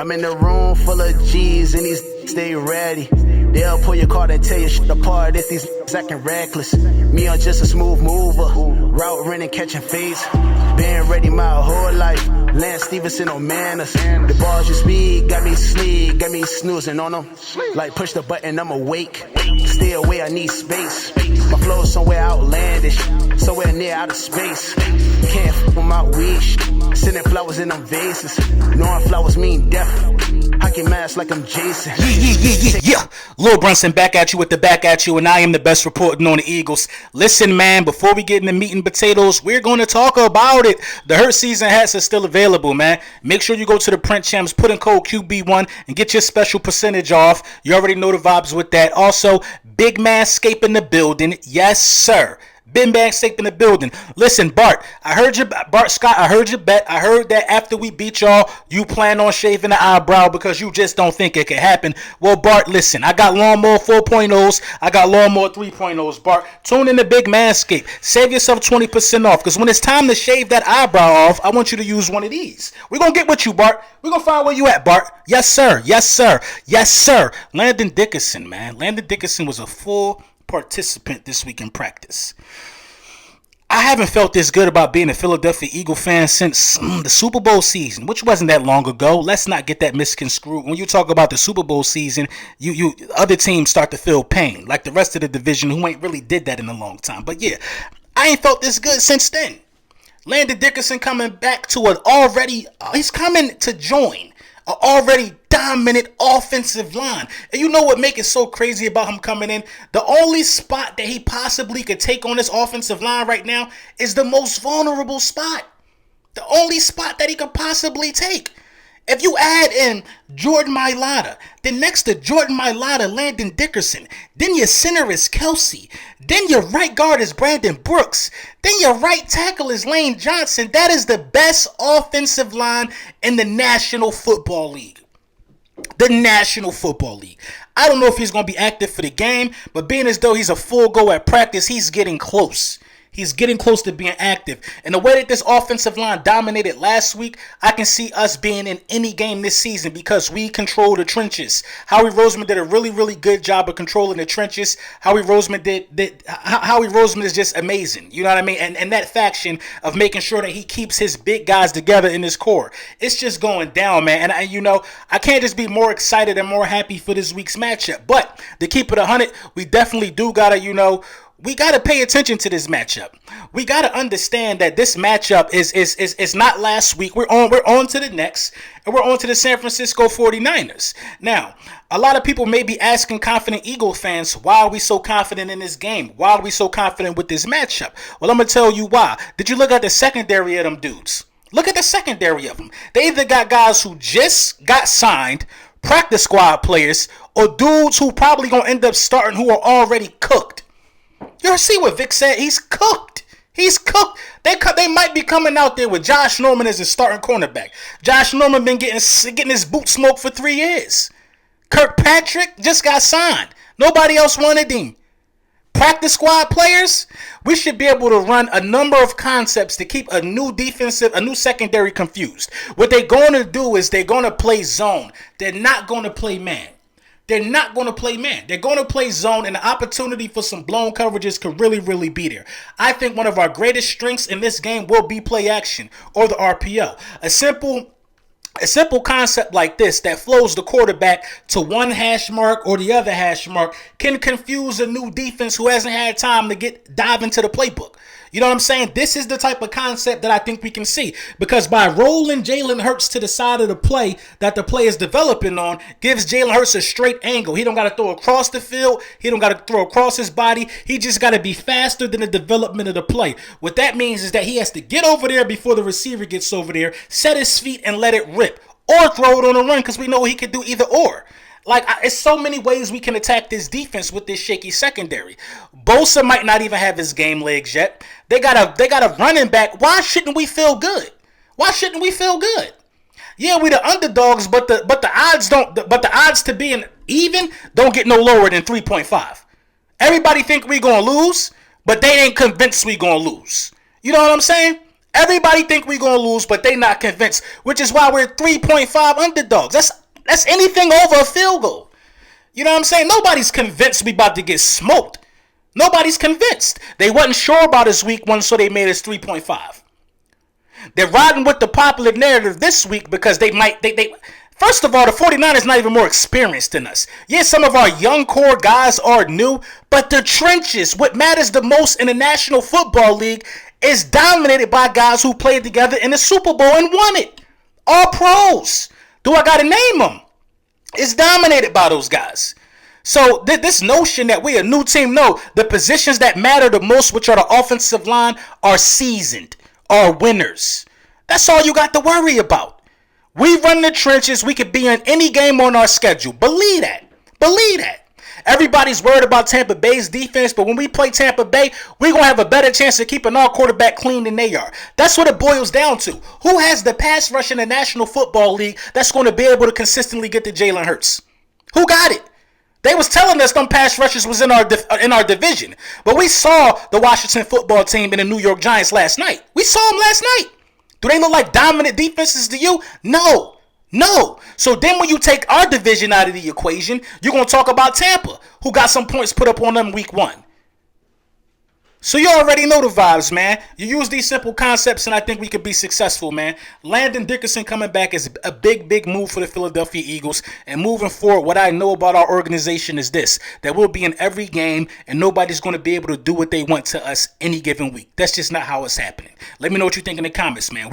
I'm in a room full of G's and these stay ready. They'll pull your card and tear your shit apart if these acting reckless. Me, I'm just a smooth mover. Route running, catching fades. Been ready my whole life. Lance Stevenson on manners. The balls you speed got me sleep, got me snoozing on them. Like push the button, I'm awake. Stay away, I need space. My flow's somewhere outlandish, somewhere near outer space. Can't f with my weed. Sending flowers in them vases. Knowing flowers mean death. Hockey mask like I'm Jason. Yeah. Lil Brunson back at you with the back at you, and I am the best reporting on the Eagles. Listen, man, before we get into meat and potatoes, we're going to talk about it. The Hurt Season hats are still available, man. Make sure you go to the Print Champs, put in code QB1, and get your special percentage off. You already know the vibes with that. Also, Big Manscape in the building. Yes, sir. Big Manscape in the building. Listen, Bart Scott, I heard your bet. I heard that after we beat y'all, you plan on shaving the eyebrow because you just don't think it can happen. Well, Bart, listen, I got Lawnmower 4.0s. I got Lawnmower 3.0s. Bart, tune in to Big Manscape. Save yourself 20% off because when it's time to shave that eyebrow off, I want you to use one of these. We're going to get with you, Bart. We're going to find where you at, Bart. Yes, sir. Yes, sir. Yes, sir. Landon Dickerson, man. Landon Dickerson was a full participant this week in practice. I haven't felt this good about being a Philadelphia Eagle fan since the Super Bowl season, which wasn't that long ago. Let's not get that misconstrued. When you talk about the Super Bowl season, you other teams start to feel pain, like the rest of the division who ain't really did that in a long time. But yeah, I ain't felt this good since then. Landon Dickerson coming back to he's coming to join an already dominant offensive line. And you know what makes it so crazy about him coming in? The only spot that he possibly could take on this offensive line right now is the most vulnerable spot. The only spot that he could possibly take. If you add in Jordan Mailata, then next to Jordan Mailata, Landon Dickerson, then your center is Kelsey, then your right guard is Brandon Brooks, then your right tackle is Lane Johnson. That is the best offensive line in the National Football League. The National Football League. I don't know if he's going to be active for the game, but being as though he's a full go at practice, he's getting close. He's getting close to being active. And the way that this offensive line dominated last week, I can see us being in any game this season because we control the trenches. Howie Roseman did a really, really good job of controlling the trenches. Howie Roseman is just amazing. You know what I mean? And that faction of making sure that he keeps his big guys together in his core. It's just going down, man. And I can't just be more excited and more happy for this week's matchup. But to keep it 100, we definitely do gotta, we got to pay attention to this matchup. We got to understand that this matchup is not last week. We're on to the next, and we're on to the San Francisco 49ers. Now, a lot of people may be asking confident Eagle fans, why are we so confident in this game? Why are we so confident with this matchup? Well, I'm going to tell you why. Did you look at the secondary of them dudes? Look at the secondary of them. They either got guys who just got signed, practice squad players, or dudes who probably going to end up starting who are already cooked. You see what Vic said? He's cooked. He's cooked. They might be coming out there with Josh Norman as a starting cornerback. Josh Norman been getting his boot smoked for 3 years. Kirkpatrick just got signed. Nobody else wanted him. Practice squad players, we should be able to run a number of concepts to keep a new secondary confused. What they're going to do is they're going to play zone. They're not going to play man. They're not going to play man. They're going to play zone, and the opportunity for some blown coverages could really, really be there. I think one of our greatest strengths in this game will be play action or the RPO. A simple concept like this that flows the quarterback to one hash mark or the other hash mark can confuse a new defense who hasn't had time to dive into the playbook. You know what I'm saying? This is the type of concept that I think we can see because by rolling Jalen Hurts to the side of the play that the play is developing on gives Jalen Hurts a straight angle. He don't got to throw across the field. He don't got to throw across his body. He just got to be faster than the development of the play. What that means is that he has to get over there before the receiver gets over there, set his feet and let it rip or throw it on a run because we know he can do either or. It's so many ways we can attack this defense with this shaky secondary. Bosa might not even have his game legs yet. They got a running back. Why shouldn't we feel good? Why shouldn't we feel good? Yeah, we the underdogs, but the odds to being even don't get no lower than 3.5. Everybody think we gonna lose, but they ain't convinced we gonna lose. You know what I'm saying? Everybody think we're going to lose, but they not convinced, which is why we're 3.5 underdogs. That's anything over a field goal. You know what I'm saying? Nobody's convinced we about to get smoked. Nobody's convinced. They wasn't sure about us week 1, so they made us 3.5. They're riding with the popular narrative this week because they first of all, the 49ers not even more experienced than us. Yes, some of our young core guys are new, but the trenches, what matters the most in the National Football League, is dominated by guys who played together in the Super Bowl and won it. All pros. Do I got to name them? It's dominated by those guys. So this notion that we a new team, no, the positions that matter the most, which are the offensive line, are seasoned, are winners. That's all you got to worry about. We run the trenches. We could be in any game on our schedule. Believe that. Believe that. Everybody's worried about Tampa Bay's defense, but when we play Tampa Bay, we're going to have a better chance of keeping our quarterback clean than they are. That's what it boils down to. Who has the pass rush in the National Football League that's going to be able to consistently get to Jalen Hurts? Who got it? They was telling us them pass rushes was in our division. But we saw the Washington football team and the New York Giants last night. We saw them last night. Do they look like dominant defenses to you? No. So then when you take our division out of the equation, you're going to talk about Tampa, who got some points put up on them week 1. So you already know the vibes, man. You use these simple concepts and I think we could be successful, man. Landon Dickerson coming back is a big move for the Philadelphia Eagles. And moving forward, what I know about our organization is this, that we'll be in every game and nobody's going to be able to do what they want to us any given week. That's just not how it's happening. Let me know what you think in the comments, man.